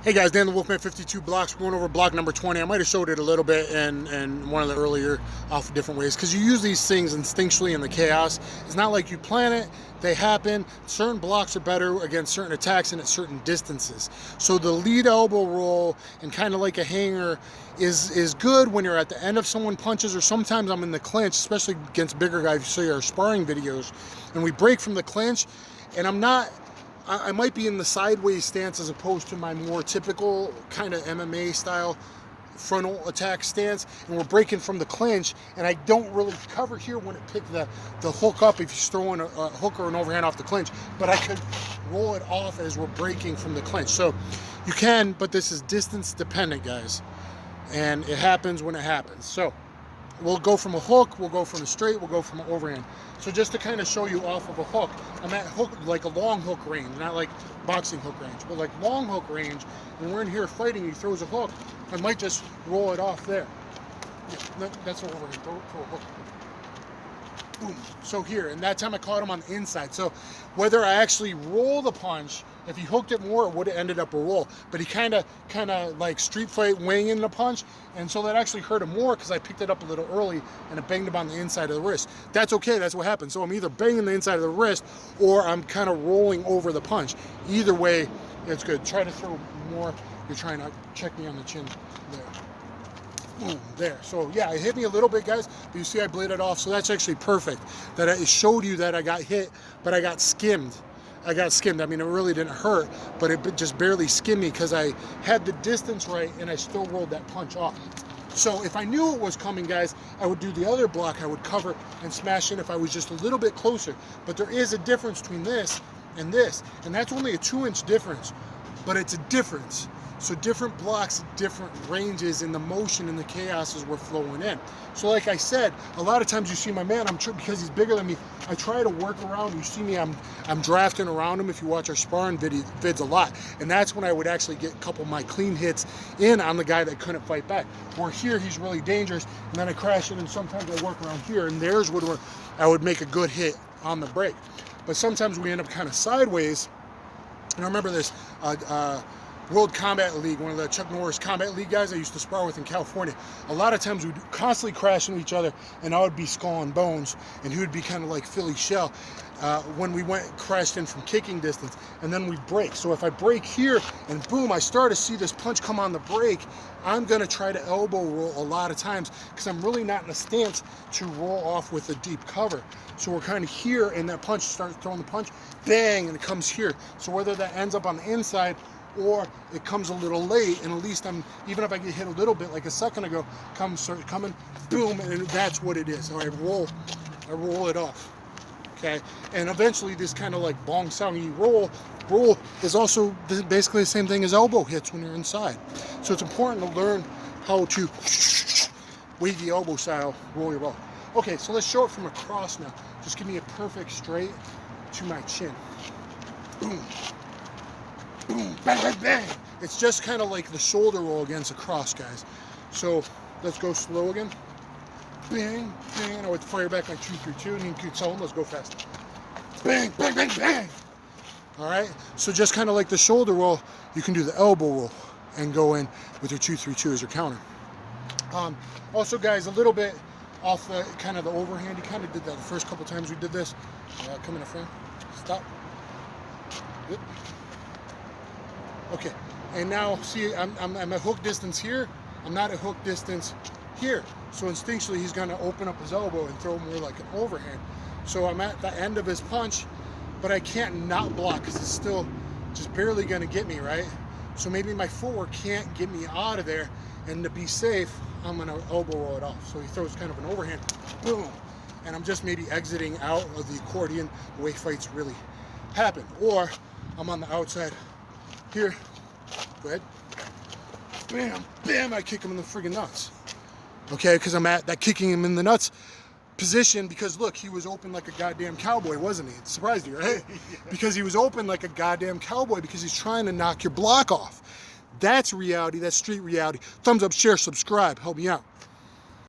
Hey guys, Dan the Wolfman 52 blocks. We're going over block number 20. I might have showed it a little bit in one of the earlier off different ways because you use these things instinctually in the chaos. It's not like you plan it, they happen. Certain blocks are better against certain attacks and at certain distances. So the lead elbow roll and kind of like a hanger is good when you're at the end of someone punches, or sometimes I'm in the clinch, especially against bigger guys. You see our sparring videos and we break from the clinch and I might be in the sideways stance as opposed to my more typical kind of MMA style frontal attack stance, and we're breaking from the clinch, and I don't really cover here when it picked the hook up if you're throwing a hook or an overhand off the clinch, but I could roll it off as we're breaking from the clinch. So you can, but this is distance dependent, guys, and it happens when it happens. So we'll go from a hook, we'll go from a straight, we'll go from an overhand. So just to kind of show you off of a hook, I'm at hook, like a long hook range, not like boxing hook range, but like long hook range. When we're in here fighting, he throws a hook, I might just roll it off there. Yeah, that's an overhand, throw a hook. Boom. So here, and that time I caught him on the inside. So whether I actually roll the punch, if he hooked it more, it would have ended up a roll. But he kind of like street fight weighing in the punch, and so that actually hurt him more because I picked it up a little early and it banged him on the inside of the wrist. That's okay, that's what happens. So I'm either banging the inside of the wrist or I'm kind of rolling over the punch. Either way, it's good. Try to throw more. You're trying to check me on the chin there. Boom, there. So yeah, it hit me a little bit, guys, but you see I bladed off, so that's actually perfect. That it showed you that I got hit, but I got skimmed. I mean, it really didn't hurt, but it just barely skimmed me because I had the distance right and I still rolled that punch off. So if I knew it was coming, guys, I would do the other block. I would cover and smash in if I was just a little bit closer. But there is a difference between this, and that's only a 2-inch difference, but it's a difference. So different blocks, different ranges in the motion and the chaos as we're flowing in. So like I said, a lot of times you see my man, because he's bigger than me, I try to work around. You see me, I'm drafting around him if you watch our sparring vids a lot. And that's when I would actually get a couple of my clean hits in on the guy that couldn't fight back. Where here, he's really dangerous, and then I crash in, and sometimes I work around here, and there's where I would make a good hit on the break. But sometimes we end up kind of sideways. And I remember this, World Combat League, one of the Chuck Norris Combat League guys I used to spar with in California. A lot of times we'd constantly crash into each other, and I would be skull and bones, and he would be kind of like Philly Shell when we crashed in from kicking distance, and then we'd break. So if I break here, and boom, I start to see this punch come on the break, I'm going to try to elbow roll a lot of times because I'm really not in a stance to roll off with a deep cover. So we're kind of here, and that punch starts throwing the punch, bang, and it comes here. So whether that ends up on the inside or it comes a little late, and at least even if I get hit a little bit like a second ago, start coming, boom, and that's what it is. So I roll it off, okay? And eventually this kind of like bong sound, you roll is also basically the same thing as elbow hits when you're inside. So it's important to learn how to wave the elbow style, roll your ball. Okay, so let's show it from across now. Just give me a perfect straight to my chin. Boom. Boom, bang, bang, bang. It's just kind of like the shoulder roll against a cross, guys. So let's go slow again. Bang, bang. I would fire back my 2-3-2, and you can tell them, let's go fast. Bang, bang, bang, bang. All right, so just kind of like the shoulder roll, you can do the elbow roll and go in with your 2-3-2 as your counter. Also, guys, a little bit off the kind of the overhand. You kind of did that the first couple times we did this. Come in a frame. Stop. Good. Okay, and now see, I'm at hook distance here. I'm not at hook distance here. So instinctually, he's going to open up his elbow and throw more like an overhand. So I'm at the end of his punch, but I can't not block because it's still just barely going to get me, right? So maybe my footwork can't get me out of there, and to be safe, I'm going to elbow roll it off. So he throws kind of an overhand, boom, and I'm just maybe exiting out of the accordion the way fights really happen. Or I'm on the outside here, go ahead, bam, bam, I kick him in the friggin' nuts. Okay, because I'm at that kicking him in the nuts position because look, he was open like a goddamn cowboy, wasn't he? It surprised you, right? Yeah. Because he was open like a goddamn cowboy because he's trying to knock your block off. That's reality, that's street reality. Thumbs up, share, subscribe, help me out.